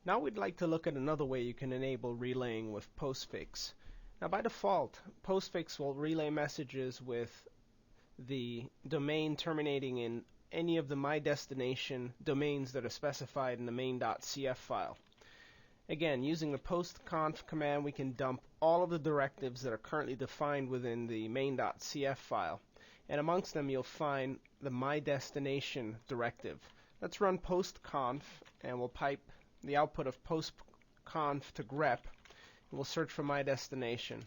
Now we'd like to look at another way you can enable relaying with postfix. Now by default, postfix will relay messages with the domain terminating in any of the my destination domains that are specified in the main.cf file. Again, using the postconf command, we can dump all of the directives that are currently defined within the main.cf file. And amongst them, you'll find the my destination directive. Let's run postconf, and we'll pipe the output of postconf to grep, and we'll search for my destination.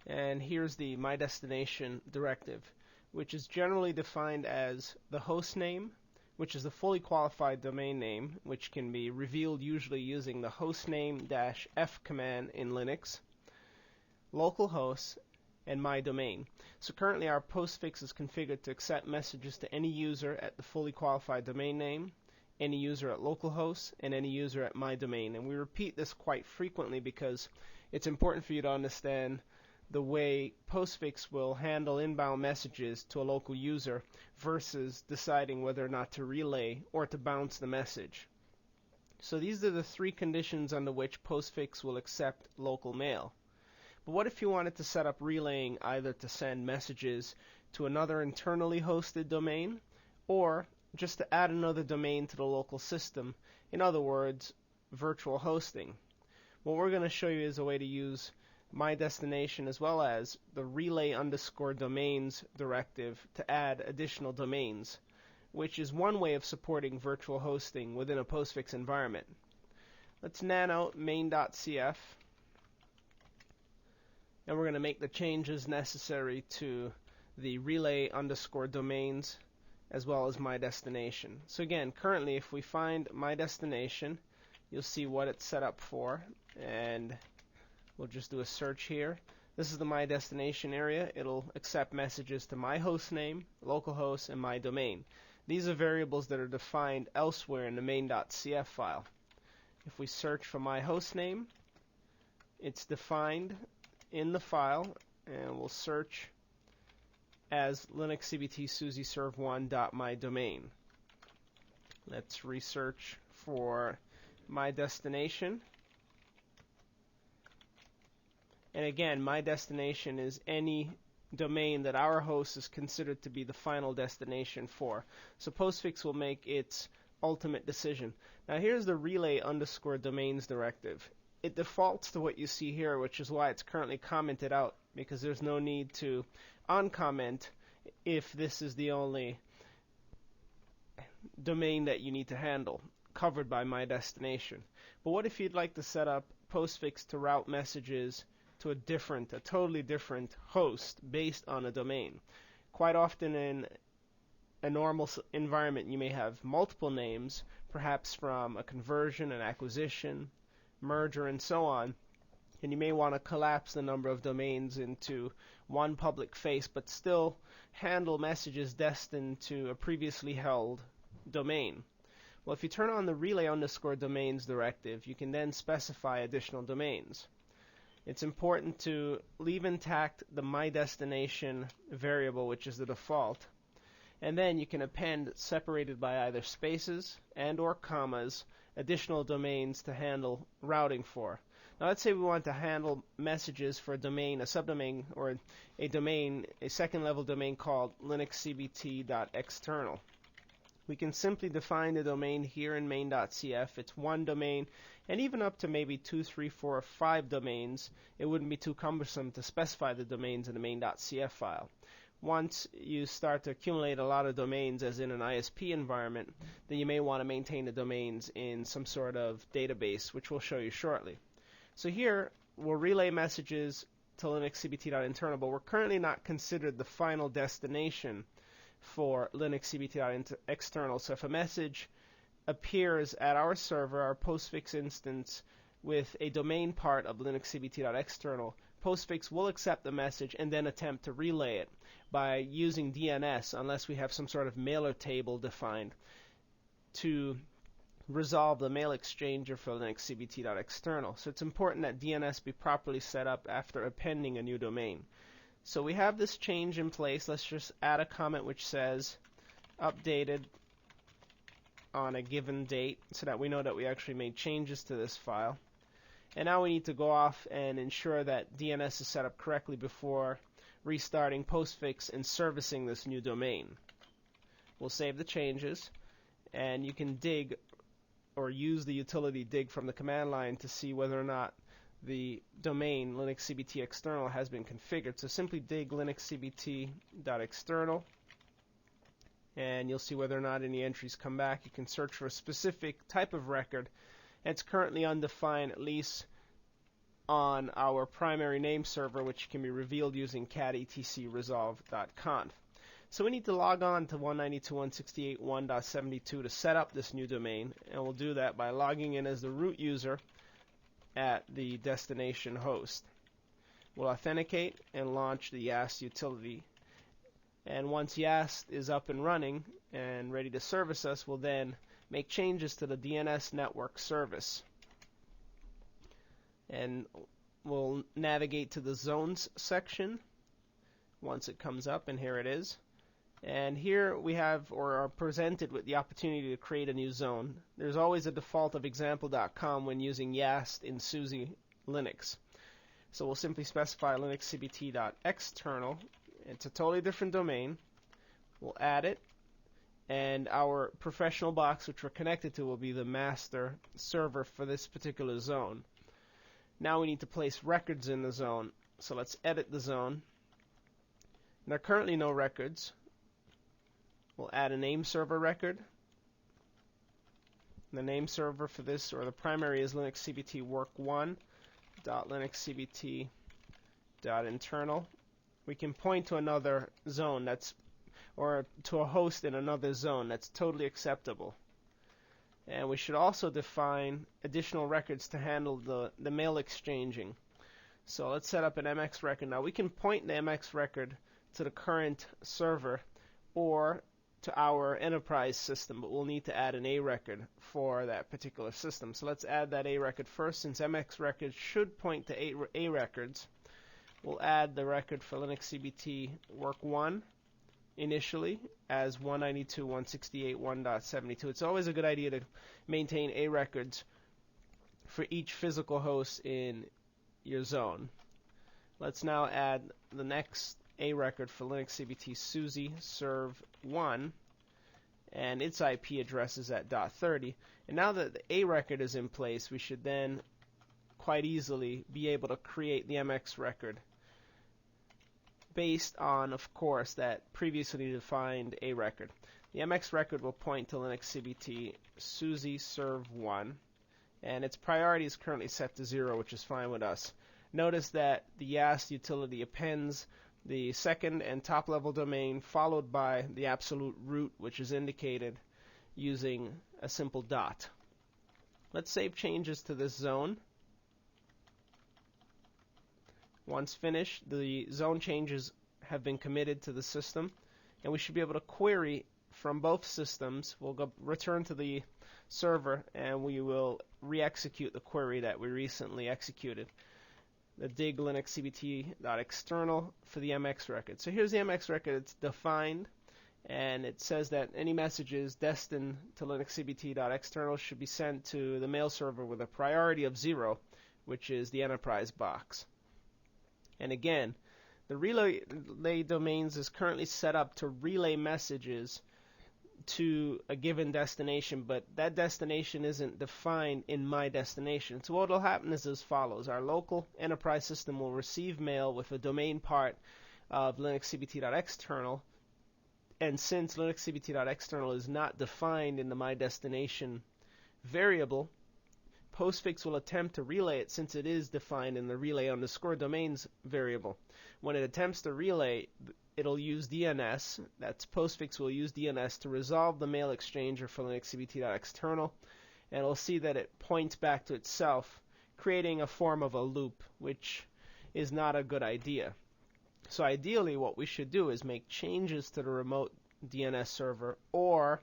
And here's the my destination directive, which is generally defined as the host name, which is the fully qualified domain name, which can be revealed usually using the hostname-f command in Linux, localhost, and my domain. So currently our postfix is configured to accept messages to any user at the fully qualified domain name, any user at localhost, and any user at my domain. And we repeat this quite frequently because it's important for you to understand the way postfix will handle inbound messages to a local user versus deciding whether or not to relay or to bounce the message. So these are the three conditions under which postfix will accept local mail. But what if you wanted to set up relaying either to send messages to another internally hosted domain or just to add another domain to the local system, in other words, virtual hosting? What we're going to show you is a way to use my destination as well as the relay_domains directive to add additional domains, which is one way of supporting virtual hosting within a postfix environment. Let's nano main.cf, and we're going to make the changes necessary to the relay_domains as well as my destination. So again, currently if we find my destination, you'll see what it's set up for, and we'll just do a search here. This is the my destination area. It'll accept messages to my host name, localhost, and my domain. These are variables that are defined elsewhere in the main.cf file. If we search for my host name, it's defined in the file, and we'll search as linuxcbtsuzyserve1.mydomain. Let's research for my destination. And again, my destination is any domain that our host is considered to be the final destination for. So postfix will make its ultimate decision. Now here's the relay_domains directive. It defaults to what you see here, which is why it's currently commented out, because there's no need to uncomment if this is the only domain that you need to handle covered by my destination. But what if you'd like to set up postfix to route messages to a totally different host based on a domain? Quite often in a normal environment you may have multiple names, perhaps from a conversion, an acquisition, merger, and so on, and you may want to collapse the number of domains into one public face but still handle messages destined to a previously held domain. Well, if you turn on the relay_domains directive, you can then specify additional domains. It's important to leave intact the my destination variable, which is the default, and then you can append, separated by either spaces and or commas, additional domains to handle routing for. Now let's say we want to handle messages for a domain, a subdomain, or a domain, a second level domain called linuxcbt.external. We can simply define the domain here in main.cf. It's one domain, and even up to maybe 2, 3, 4, or 5 domains, it wouldn't be too cumbersome to specify the domains in the main.cf file. Once you start to accumulate a lot of domains, as in an ISP environment, then you may want to maintain the domains in some sort of database, which we'll show you shortly. So here, we'll relay messages to linuxcbt.internal, but we're currently not considered the final destination for linuxcbt.external. So if a message appears at our server, our postfix instance, with a domain part of linuxcbt.external, postfix will accept the message and then attempt to relay it by using DNS, unless we have some sort of mailer table defined to resolve the mail exchanger for linuxcbt.external. So it's important that DNS be properly set up after appending a new domain. So we have this change in place. Let's just add a comment which says updated on a given date so that we know that we actually made changes to this file. And now we need to go off and ensure that DNS is set up correctly before restarting Postfix and servicing this new domain. We'll save the changes, and you can dig or use the utility dig from the command line to see whether or not the domain linuxcbt external has been configured. So simply dig linuxcbt.external, and you'll see whether or not any entries come back. You can search for a specific type of record. It's currently undefined, at least on our primary name server, which can be revealed using cat etcresolve.conf. So we need to log on to 192.168.1.72 to set up this new domain, and we'll do that by logging in as the root user at the destination host. We'll authenticate and launch the YaST utility. And once YaST is up and running and ready to service us, we'll then make changes to the DNS network service. And we'll navigate to the zones section once it comes up, and here it is. And here we have, or are presented with, the opportunity to create a new zone. There's always a default of example.com when using YaST in SUSE Linux. So we'll simply specify linuxcbt.external. It's a totally different domain. We'll add it, and our professional box, which we're connected to, will be the master server for this particular zone. Now we need to place records in the zone. So let's edit the zone. There are currently no records. We'll add a name server record. The name server for this, or the primary, is linuxcbt work1.linuxcbt.internal. We can point to another zone or to a host in another zone. That's totally acceptable. And we should also define additional records to handle the mail exchanging. So let's set up an MX record. Now we can point the MX record to the current server or to our enterprise system, but we'll need to add an A record for that particular system. So let's add that A record first. Since MX records should point to A records, we'll add the record for linuxcbt work1 initially as 192.168.1.72. It's always a good idea to maintain A records for each physical host in your zone. Let's now add the next A record for linuxcbt SUSE serve1, and its IP address is at .30. And now that the A record is in place, we should then quite easily be able to create the MX record based on, of course, that previously defined A record. The MX record will point to linuxcbt SUSE serve1, and its priority is currently set to 0, which is fine with us. Notice that the YaST utility appends the second and top level domain followed by the absolute root, which is indicated using a simple dot. Let's save changes to this zone. Once finished, the zone changes have been committed to the system, and we should be able to query from both systems. We'll return to the server, and we will re-execute the query that we recently executed. The dig linuxcbt.external for the MX record. So here's the MX record. It's defined, and it says that any messages destined to linuxcbt.external should be sent to the mail server with a priority of 0, which is the enterprise box. And again, the relay domains is currently set up to relay messages to a given destination, but that destination isn't defined in my destination. So what will happen is as follows. Our local enterprise system will receive mail with a domain part of linuxcbt.external, and since linuxcbt.external is not defined in the my destination variable, Postfix will attempt to relay it since it is defined in the relay_domains variable. When it attempts to relay, it'll use DNS. That's Postfix will use DNS to resolve the mail exchanger for linuxcbt.external, and it'll see that it points back to itself, creating a form of a loop, which is not a good idea. So ideally what we should do is make changes to the remote DNS server or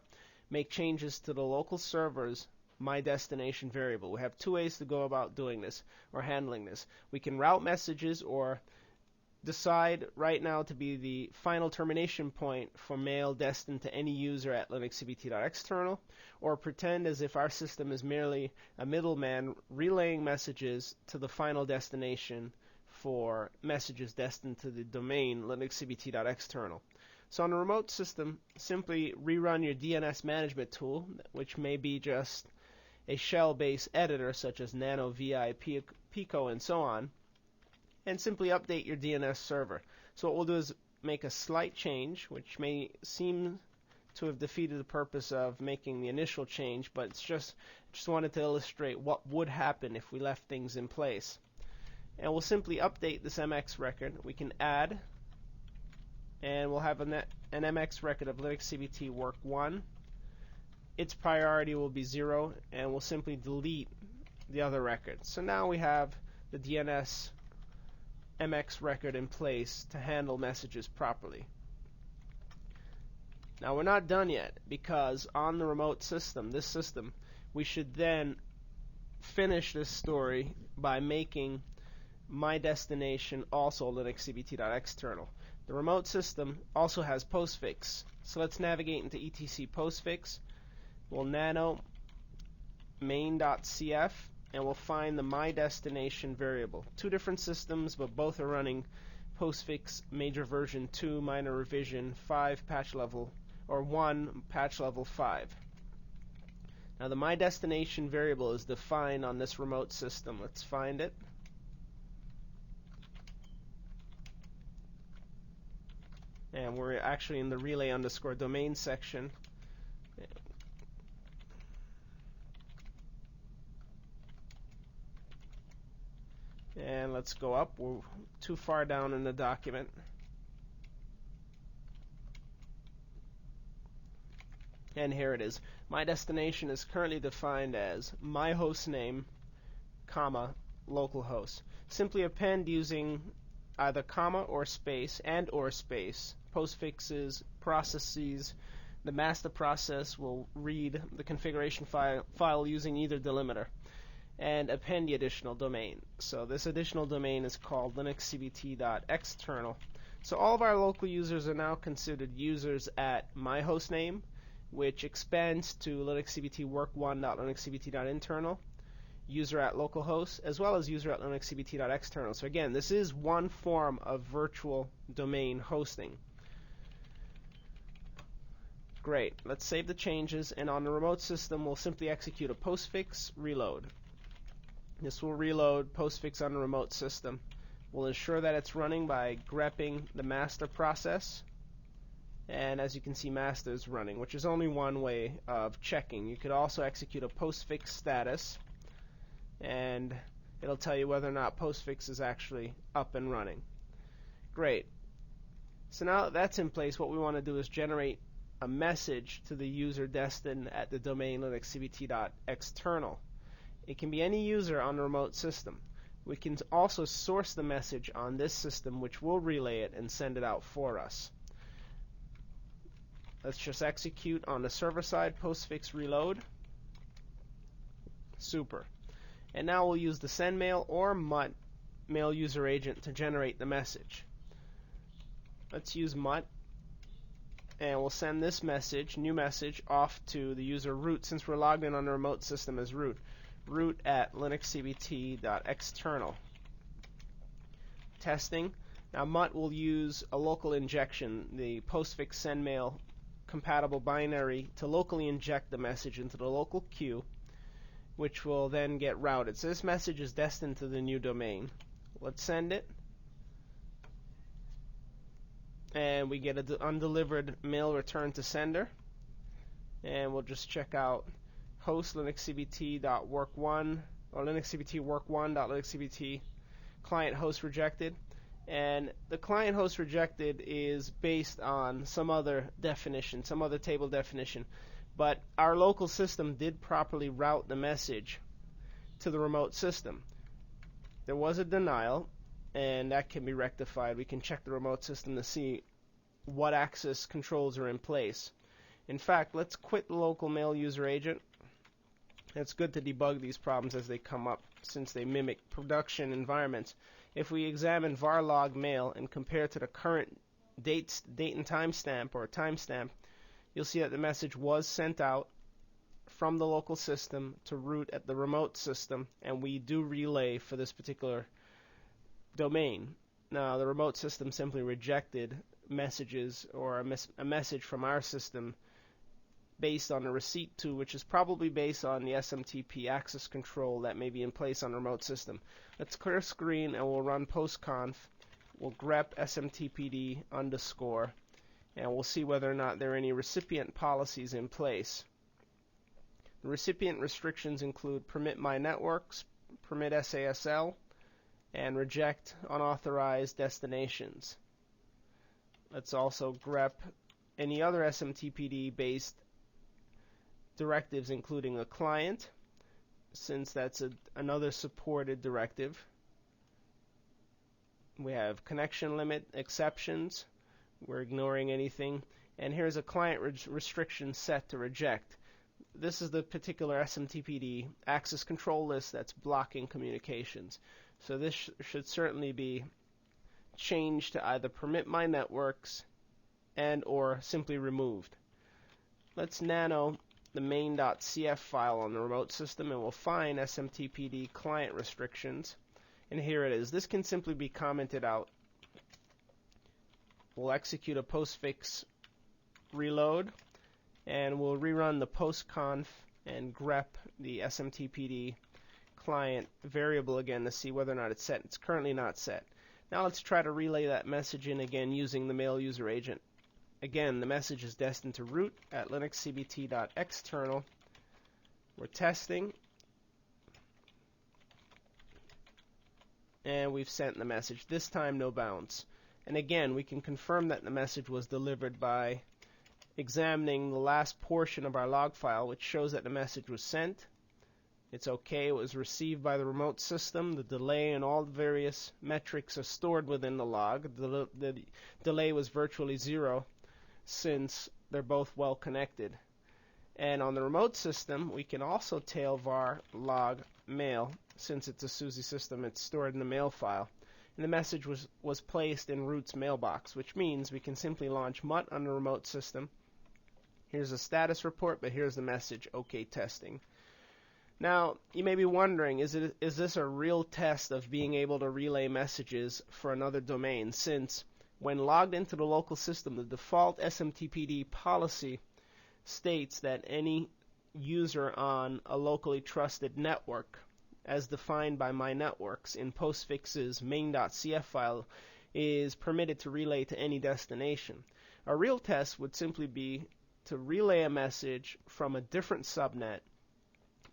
make changes to the local server's my destination variable. We have two ways to go about doing this or handling this. We can route messages or decide right now to be the final termination point for mail destined to any user at linuxcbt.external, or pretend as if our system is merely a middleman relaying messages to the final destination for messages destined to the domain linuxcbt.external. So on a remote system, simply rerun your DNS management tool, which may be just a shell-based editor such as Nano, VI, Pico, and so on, and simply update your DNS server. So what we'll do is make a slight change, which may seem to have defeated the purpose of making the initial change, but it's just wanted to illustrate what would happen if we left things in place. And we'll simply update this MX record. We can add, and we'll have an MX record of linuxcbt work 1. Its priority will be 0, and we'll simply delete the other records. So now we have the DNS MX record in place to handle messages properly. Now we're not done yet, because on the remote system, this system, we should then finish this story by making my destination also linuxcbt.external. The remote system also has postfix. So let's navigate into etc postfix. We'll nano main.cf, and we'll find the my destination variable. Two different systems, but both are running postfix major version 2 minor revision 5 patch level, or 1 patch level 5. Now the my destination variable is defined on this remote system. Let's find it. And we're actually in the relay underscore domain section. And let's go up. We're too far down in the document. And here it is. My destination is currently defined as my host name, comma, localhost. Simply append using either comma or space and or space postfixes, processes. The master process will read the configuration file using either delimiter, and append the additional domain. So this additional domain is called linuxcbt.external. So all of our local users are now considered users at my hostname, which expands to linuxcbt work1.linuxcbt.internal, user at localhost, as well as user at linuxcbt.external. So again, this is one form of virtual domain hosting. Great. Let's save the changes, and on the remote system, we'll simply execute a postfix reload. This will reload postfix on the remote system. We'll ensure that it's running by grepping the master process, and as you can see, master is running, which is only one way of checking. You could also execute a postfix status, and it'll tell you whether or not postfix is actually up and running. Great. So now that that's in place, what we want to do is generate a message to the user destined at the domain linuxcbt.external. It can be any user on the remote system. We can also source the message on this system, which will relay it and send it out for us. Let's just execute on the server side postfix reload. Super. And now we'll use the sendmail or MUT mail user agent to generate the message. Let's use MUT, and we'll send this message, new message, off to the user root, since we're logged in on the remote system as root at linuxcbt.external. Testing. Now MUT will use a local injection, the postfix sendmail compatible binary, to locally inject the message into the local queue, which will then get routed. So this message is destined to the new domain. Let's send it. And we get an undelivered mail return to sender. And we'll just check out host linuxcbt.work1 or linuxcbt work1.linuxcbt client host rejected. And the client host rejected is based on some other definition, some other table definition. But our local system did properly route the message to the remote system. There was a denial, and that can be rectified. We can check the remote system to see what access controls are in place. In fact, let's quit the local mail user agent. It's good to debug these problems as they come up, since they mimic production environments. If we examine var log mail and compare to the current date and timestamp or timestamp, you'll see that the message was sent out from the local system to root at the remote system, and we do relay for this particular domain. Now, the remote system simply rejected messages or a message from our system based on a receipt to, which is probably based on the SMTP access control that may be in place on the remote system. Let's clear screen and we'll run postconf. We'll grep SMTPD _ and we'll see whether or not there are any recipient policies in place. The recipient restrictions include permit my networks, permit SASL, and reject unauthorized destinations. Let's also grep any other SMTPD based directives, including a client, since that's another supported directive. We have connection limit exceptions. We're ignoring anything. And here's a client restriction set to reject. This is the particular SMTPD access control list that's blocking communications. So this should certainly be changed to either permit my networks and or simply removed. Let's nano the main.cf file on the remote system and we'll find SMTPD client restrictions. And here it is. This can simply be commented out. We'll execute a postfix reload and we'll rerun the postconf and grep the SMTPD client variable again to see whether or not it's set. It's currently not set. Now let's try to relay that message in again using the mail user agent. Again, the message is destined to root at linuxcbt.external. We're testing, and we've sent the message. This time, no bounce. And again, we can confirm that the message was delivered by examining the last portion of our log file, which shows that the message was sent. It's okay. It was received by the remote system. The delay and all the various metrics are stored within the log. The delay was virtually zero, since they're both well connected. And on the remote system, we can also tail var log mail. Since it's a SUSE system, it's stored in the mail file. And the message was placed in root's mailbox, which means we can simply launch MUT on the remote system. Here's a status report, but here's the message, OK testing. Now, you may be wondering, is this a real test of being able to relay messages for another domain, since when logged into the local system, the default SMTPD policy states that any user on a locally trusted network, as defined by my networks in postfix's main.cf file, is permitted to relay to any destination. A real test would simply be to relay a message from a different subnet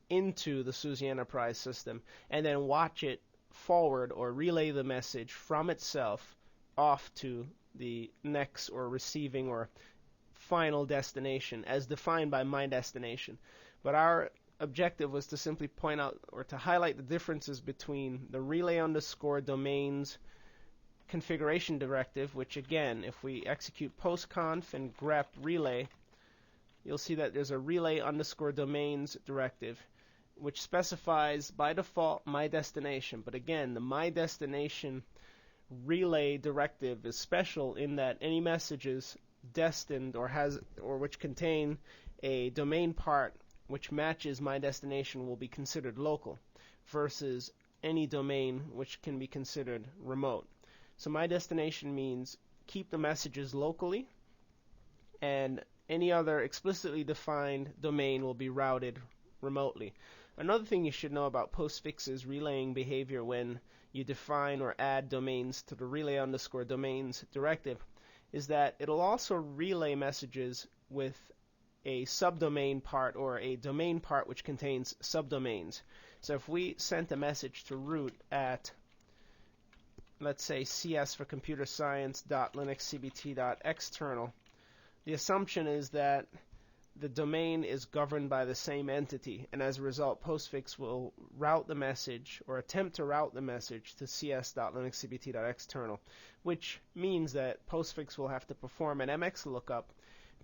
into the SUSE Enterprise system and then watch it forward or relay the message from itself off to the next or receiving or final destination as defined by my destination. But our objective was to simply point out or to highlight the differences between the relay _ domains configuration directive, which again, if we execute postconf and grep relay, you'll see that there's a relay _ domains directive which specifies by default my destination. But again, the my destination relay directive is special in that any messages destined or which contain a domain part which matches my destination will be considered local versus any domain which can be considered remote. So my destination means keep the messages locally, and any other explicitly defined domain will be routed remotely. Another thing you should know about postfix's relaying behavior when you define or add domains to the relay _ domains directive is that it'll also relay messages with a subdomain part or a domain part which contains subdomains. So if we sent a message to root at, let's say, cs for computer science.linuxcbt.external, the assumption is that the domain is governed by the same entity, and as a result, postfix will route the message or attempt to route the message to cs.linuxcbt.external, which means that postfix will have to perform an MX lookup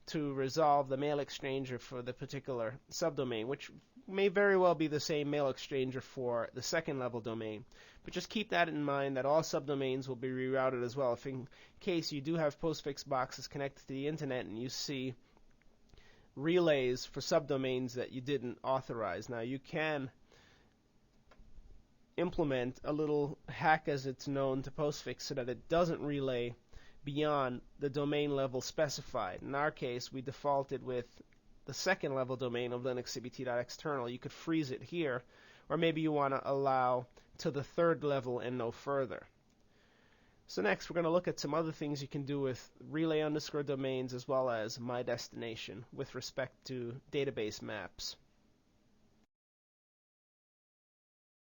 to resolve the mail exchanger for the particular subdomain, which may very well be the same mail exchanger for the second level domain. But just keep that in mind, that all subdomains will be rerouted as well. If in case you do have postfix boxes connected to the internet and you see relays for subdomains that you didn't authorize, now you can implement a little hack, as it's known, to postfix so that it doesn't relay beyond the domain level specified. In our case, we defaulted with the second level domain of linuxcbt.external. You could freeze it here, or maybe you want to allow to the third level and no further. So next, we're going to look at some other things you can do with relay underscore domains as well as my destination with respect to database maps.